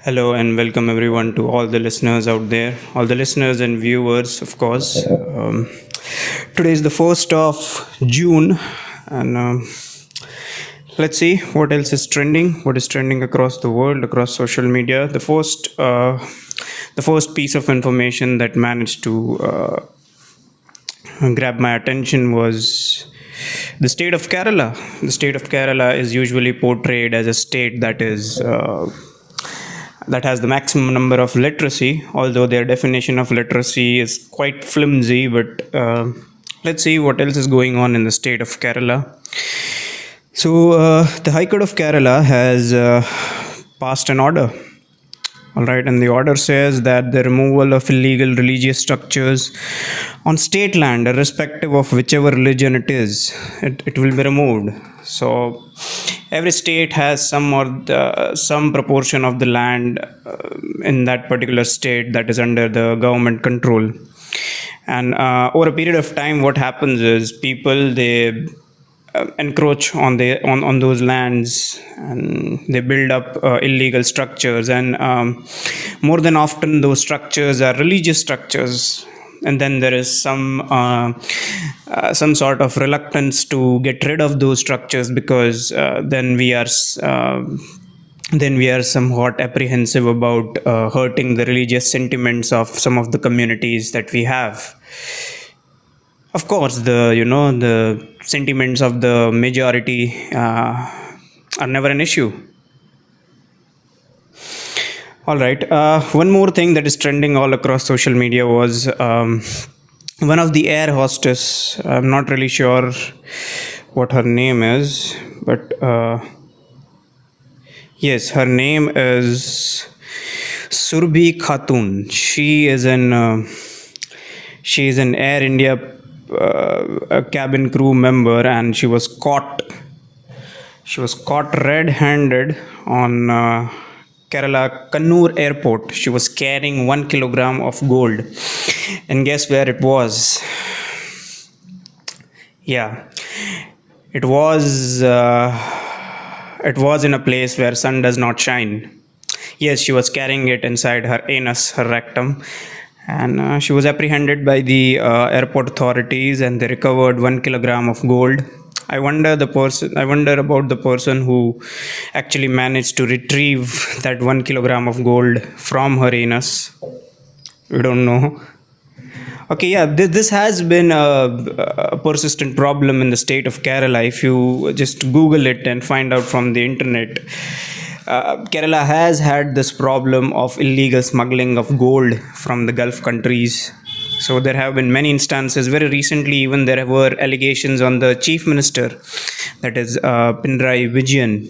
Hello and welcome everyone to all the listeners out there, all the listeners and viewers, of course. Today is the 1st of June, and let's see what else is trending, what is trending across the world, across social media. The first piece of information that managed to grab my attention was the state of Kerala. The state of Kerala is usually portrayed as a state that has the maximum number of literacy, although their definition of literacy is quite flimsy. But let's see what else is going on in the state of Kerala. So, the High Court of Kerala has passed an order. All right, and the order says that the removal of illegal religious structures on state land, irrespective of whichever religion it is, it will be removed. So, every state has some proportion of the land in that particular state that is under the government control. And over a period of time, what happens is people, they encroach on those lands, and they build up illegal structures, and more than often those structures are religious structures, and then there is some sort of reluctance to get rid of those structures because then we are somewhat apprehensive about hurting the religious sentiments of some of the communities that we have. Of course, the sentiments of the majority are never an issue. All right. One more thing that is trending all across social media was one of the air hostess. I'm not really sure what her name is, but yes, her name is Surbhi Khatun. She is an Air India a cabin crew member, and she was caught red-handed on Kerala Kannur airport. She was carrying 1 kilogram of gold, and guess where it was? Yeah, it was in a place where sun does not shine. Yes, she was carrying it inside her anus, her rectum, and she was apprehended by the airport authorities, and they recovered 1 kilogram of gold. I wonder about the person who actually managed to retrieve that 1 kilogram of gold from her anus. We don't know. Okay, yeah, this has been a persistent problem in the state of Kerala. If you just Google it and find out from the internet, Kerala has had this problem of illegal smuggling of gold from the Gulf countries. So there have been many instances. Very recently, even there were allegations on the chief minister, that is Pinarayi Vijayan.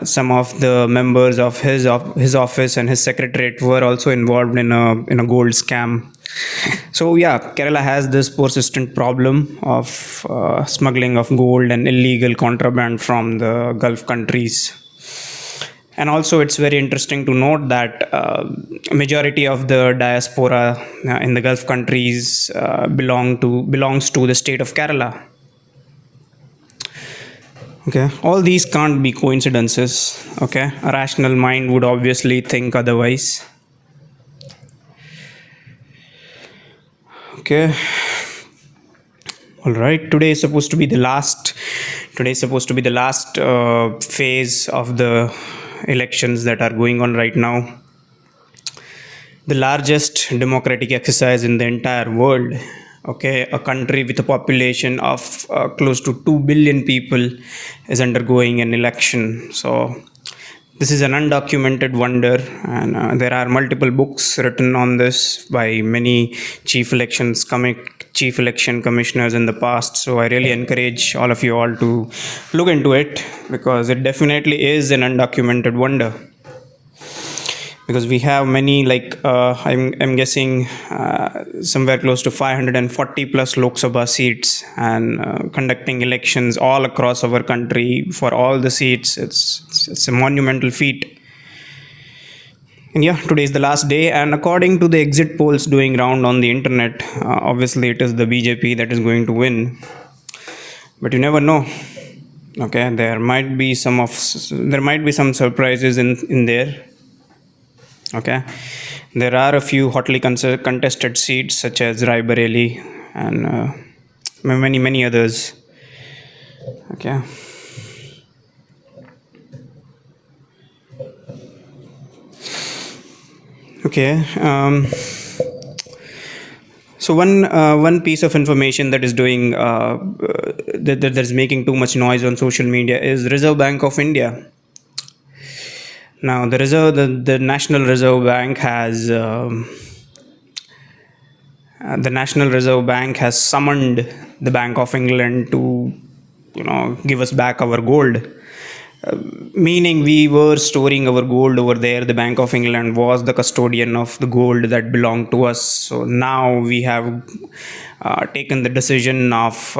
Some of the members of his office and his secretariat were also involved in a gold scam. So yeah, Kerala has this persistent problem of smuggling of gold and illegal contraband from the Gulf countries. And also, it's very interesting to note that majority of the diaspora in the Gulf countries belongs to the state of Kerala. Okay, all these can't be coincidences. Okay, a rational mind would obviously think otherwise. Okay, all right. Today is supposed to be the last phase of the elections that are going on right now. The largest democratic exercise in the entire world. Okay, a country with a population of close to 2 billion people is undergoing an election. So this is an undocumented wonder, and there are multiple books written on this by many chief election commissioners in the past. So I really encourage all of you all to look into it, because it definitely is an undocumented wonder. Because we have many, I'm guessing somewhere close to 540 plus Lok Sabha seats, and conducting elections all across our country for all the seats. It's a monumental feat. And yeah, today is the last day, and according to the exit polls doing round on the internet, obviously it is the BJP that is going to win. But you never know. Okay, there might be some surprises in there. Okay, there are a few hotly contested seats such as Raebareli and many others. Okay. Okay. So one piece of information that is doing that is making too much noise on social media is Reserve Bank of India. Now the National Reserve Bank has the National Reserve Bank has summoned the Bank of England to, give us back our gold. Meaning we were storing our gold over there. The Bank of England was the custodian of the gold that belonged to us. So now we have taken the decision of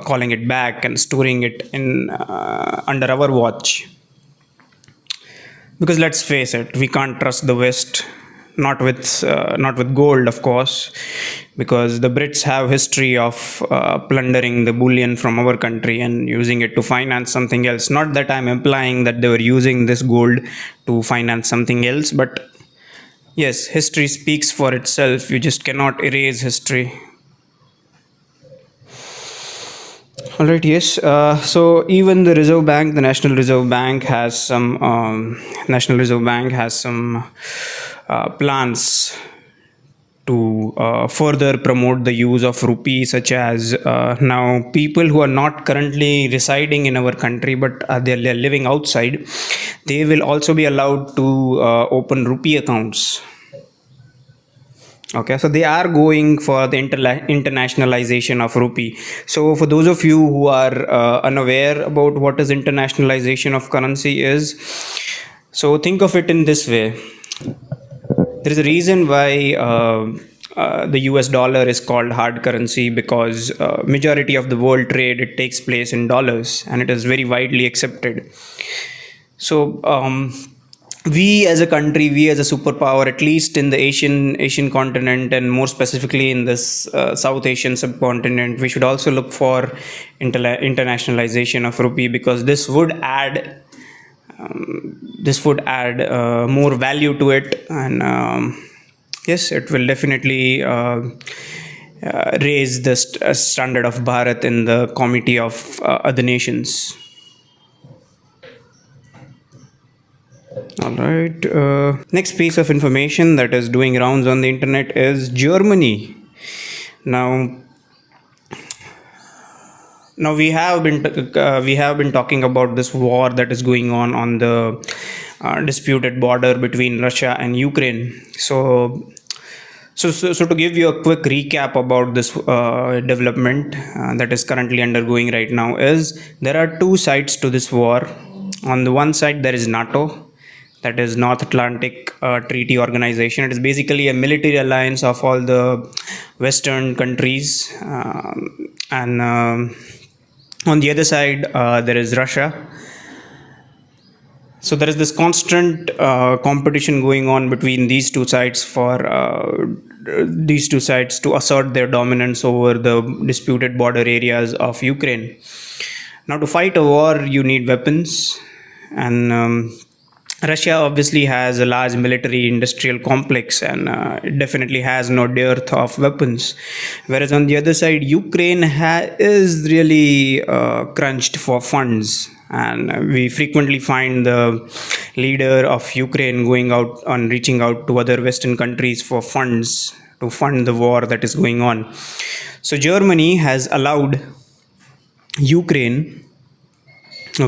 calling it back and storing it in under our watch. Because let's face it, we can't trust the West, not with gold, of course, because the Brits have history of plundering the bullion from our country and using it to finance something else. Not that I'm implying that they were using this gold to finance something else, but yes, history speaks for itself. You just cannot erase history. All right. Yes. So even the Reserve Bank, the National Reserve Bank has some plans to further promote the use of rupee, such as now people who are not currently residing in our country but they're living outside, they will also be allowed to open rupee accounts. Okay, so they are going for the internationalization of rupee. So for those of you who are unaware about what is internationalization of currency is, so think of it in this way. There is a reason why the US dollar is called hard currency, because majority of the world trade, it takes place in dollars and it is very widely accepted. So we as a country, we as a superpower, at least in the Asian continent, and more specifically in this South Asian subcontinent, we should also look for internationalization of rupee, because this would add more value to it, and yes, it will definitely raise the standard of Bharat in the committee of other nations. All right. Next piece of information that is doing rounds on the internet is Germany. Now, now we have been talking about this war that is going on the disputed border between Russia and Ukraine. So to give you a quick recap about this development that is currently undergoing right now, is there are two sides to this war. On the one side, there is NATO, that is North Atlantic Treaty Organization. It is basically a military alliance of all the Western countries, and on the other side, there is Russia. So there is this constant competition going on between these two sides to assert their dominance over the disputed border areas of Ukraine. Now, to fight a war, you need weapons, and Russia obviously has a large military industrial complex, and it definitely has no dearth of weapons. Whereas on the other side, Ukraine is really crunched for funds. And we frequently find the leader of Ukraine reaching out to other Western countries for funds to fund the war that is going on. So Germany has allowed Ukraine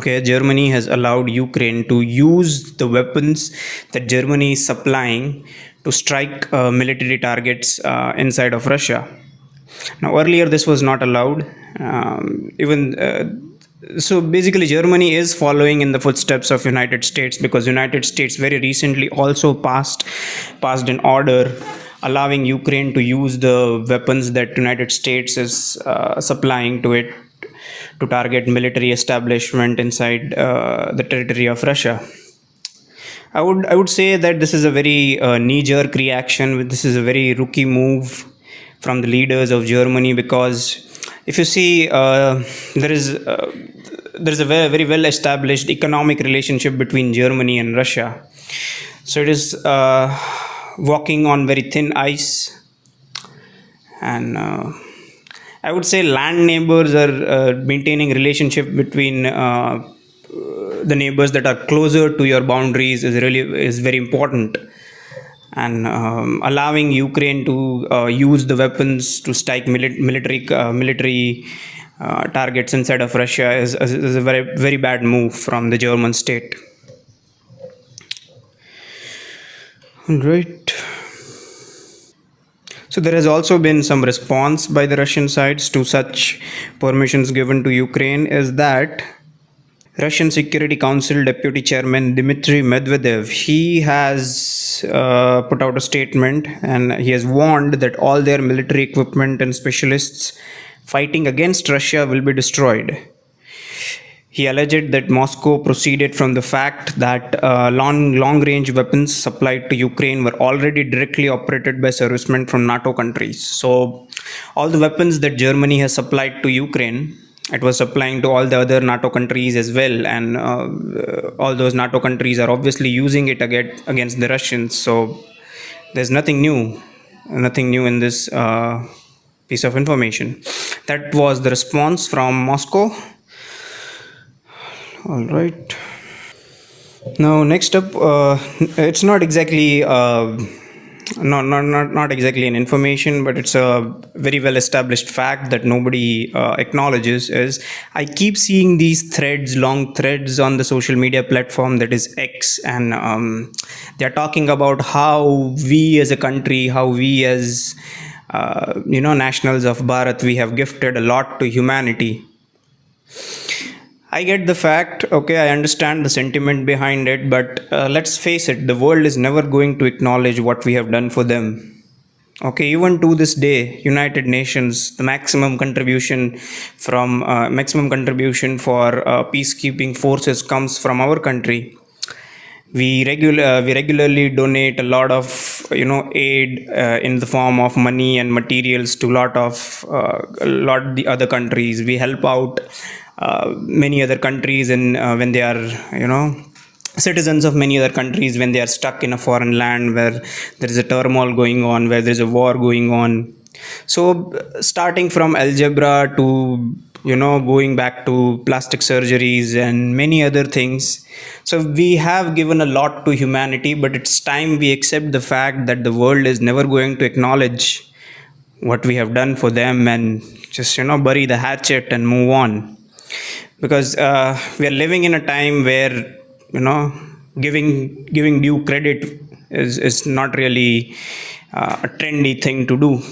Germany has allowed Ukraine to use the weapons that Germany is supplying to strike military targets inside of Russia. Now, earlier this was not allowed. Even so, basically, Germany is following in the footsteps of United States, because United States very recently also passed an order allowing Ukraine to use the weapons that United States is supplying to it to target military establishment inside the territory of Russia. I would say that this is a very knee-jerk reaction. This is a very rookie move from the leaders of Germany, because if you see, there is a very, very well established economic relationship between Germany and Russia. So it is walking on very thin ice, and I would say land neighbors are maintaining relationship between the neighbors that are closer to your boundaries is very important, and allowing Ukraine to use the weapons to strike military targets inside of Russia is a very bad move from the German state. Right. So there has also been some response by the Russian sides to such permissions given to Ukraine. Is that Russian Security Council Deputy Chairman Dmitry Medvedev, he has put out a statement and he has warned that all their military equipment and specialists fighting against Russia will be destroyed. He alleged that Moscow proceeded from the fact that long range weapons supplied to Ukraine were already directly operated by servicemen from NATO countries. So, all the weapons that Germany has supplied to Ukraine, it was supplying to all the other NATO countries as well, and all those NATO countries are obviously using it against the Russians. So, there's nothing new in this piece of information. That was the response from Moscow. All right. Now, next up, it's not exactly not exactly an information, but it's a very well established fact that nobody acknowledges. Is I keep seeing these long threads on the social media platform that is X, and they're talking about how we as a country, how we as nationals of Bharat, we have gifted a lot to humanity. I get the fact, okay, I understand the sentiment behind it, but let's face it, the world is never going to acknowledge what we have done for them. Okay, even to this day, United Nations, the maximum contribution for peacekeeping forces comes from our country. We regularly donate a lot of aid in the form of money and materials to a lot the other countries. We help out many other countries, and when they are citizens of many other countries, when they are stuck in a foreign land where there is a turmoil going on, where there is a war going on. So starting from algebra to going back to plastic surgeries and many other things, so we have given a lot to humanity, but it's time we accept the fact that the world is never going to acknowledge what we have done for them, and just bury the hatchet and move on, because we are living in a time where giving due credit is not really a trendy thing to do.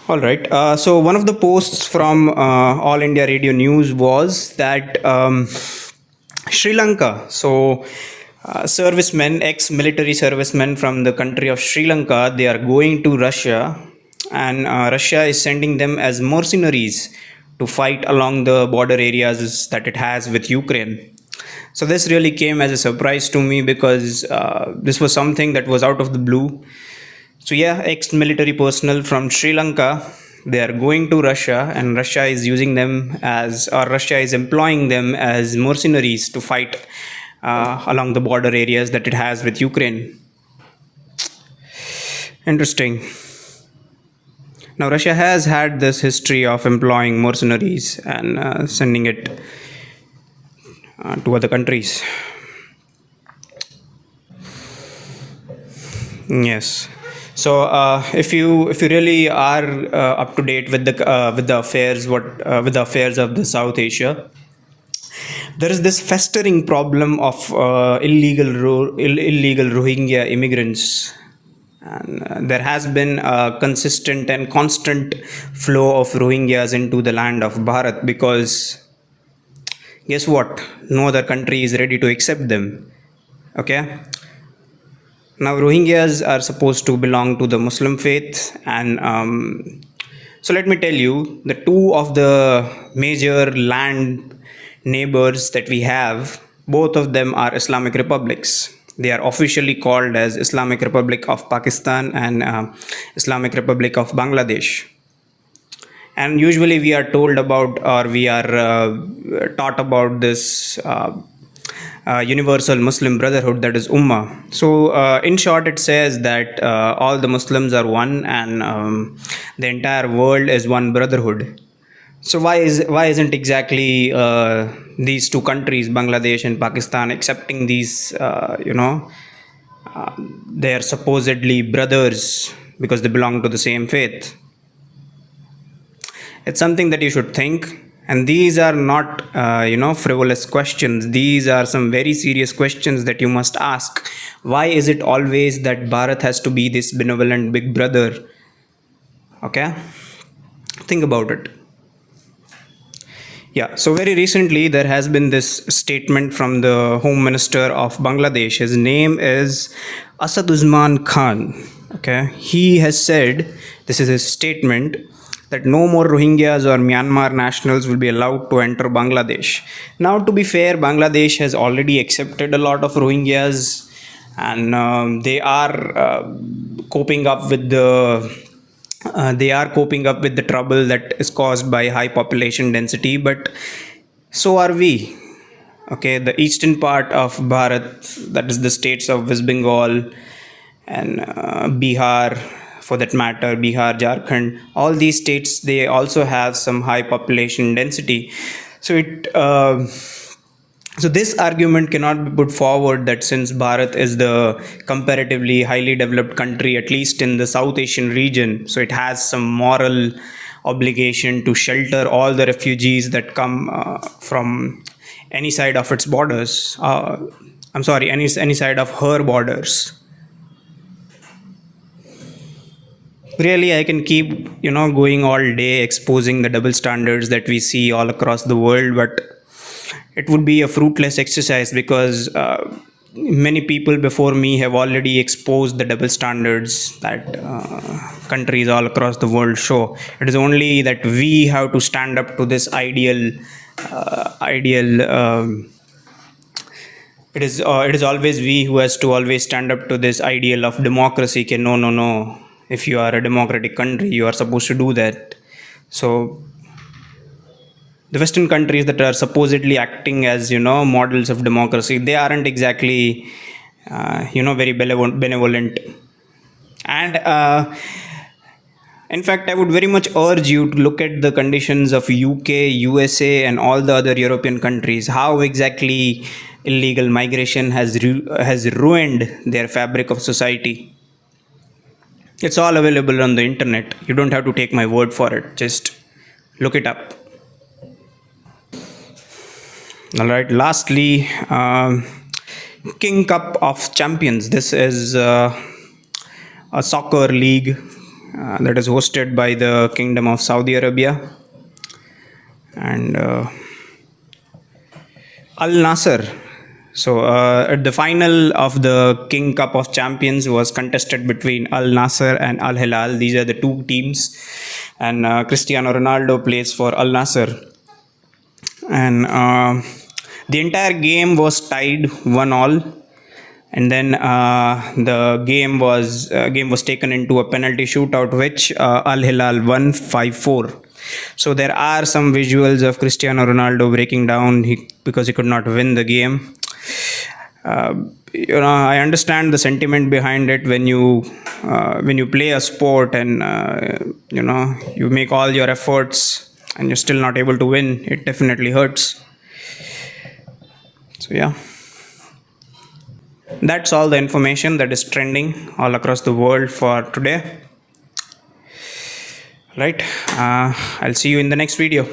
All right. So one of the posts from All India Radio News was that Sri Lanka. So servicemen, ex-military servicemen from the country of Sri Lanka, they are going to Russia, and Russia is sending them as mercenaries to fight along the border areas that it has with Ukraine. So this really came as a surprise to me, because this was something that was out of the blue. So yeah, ex-military personnel from Sri Lanka, they are going to Russia, and Russia is Russia is employing them as mercenaries to fight along the border areas that it has with Ukraine. Interesting. Now, Russia has had this history of employing mercenaries and sending it to other countries. Yes. So if you really are up to date with the affairs of the South Asia, there is this festering problem of illegal Rohingya immigrants, and there has been a consistent and constant flow of Rohingyas into the land of Bharat, because guess what? No other country is ready to accept them. Okay. Now, Rohingyas are supposed to belong to the Muslim faith, and so let me tell you, the two of the major land neighbors that we have, both of them are Islamic republics. They are officially called as Islamic Republic of Pakistan and Islamic Republic of Bangladesh. And usually we are told about, or we are taught about this universal Muslim brotherhood, that is Ummah. So, in short, it says that all the Muslims are one, and the entire world is one brotherhood. So why isn't exactly these two countries, Bangladesh and Pakistan, accepting these they are supposedly brothers because they belong to the same faith? It's something that you should think. And these are not, frivolous questions. These are some very serious questions that you must ask. Why is it always that Bharat has to be this benevolent big brother? Okay? Think about it. Yeah, so very recently there has been this statement from the Home Minister of Bangladesh. His name is Asaduzzaman Khan. Okay, he has said, this is his statement, that no more Rohingyas or Myanmar nationals will be allowed to enter Bangladesh. Now, to be fair, Bangladesh has already accepted a lot of Rohingyas, and they are coping up with the trouble that is caused by high population density, but so are we. Okay, the eastern part of Bharat, that is the states of West Bengal and Bihar, for that matter, Bihar, Jharkhand, all these states, they also have some high population density. So this argument cannot be put forward that since Bharat is the comparatively highly developed country, at least in the South Asian region, so it has some moral obligation to shelter all the refugees that come from any side of its borders. Any side of her borders. Really, I can keep going all day exposing the double standards that we see all across the world, but it would be a fruitless exercise because many people before me have already exposed the double standards that countries all across the world show. It is only that we have to stand up to this ideal. It is always we who has to always stand up to this ideal of democracy. No. If you are a democratic country, you are supposed to do that. So the Western countries that are supposedly acting as models of democracy, they aren't exactly very benevolent. And in fact, I would very much urge you to look at the conditions of UK, USA, and all the other European countries. How exactly illegal migration has ruined their fabric of society. It's all available on the internet. You don't have to take my word for it. Just look it up. All right. Lastly, King Cup of Champions. This is a soccer league that is hosted by the Kingdom of Saudi Arabia, and Al Nasser. So at the final of the King Cup of Champions was contested between Al Nasser and Al Hilal. These are the two teams, and Cristiano Ronaldo plays for Al Nasser. And the entire game was tied 1-1, and then the game was taken into a penalty shootout, which Al Hilal won 5-4. So there are some visuals of Cristiano Ronaldo breaking down because he could not win the game. I understand the sentiment behind it. When you play a sport and you make all your efforts and you're still not able to win, it definitely hurts. So yeah, that's all the information that is trending all across the world for today. Right, I'll see you in the next video.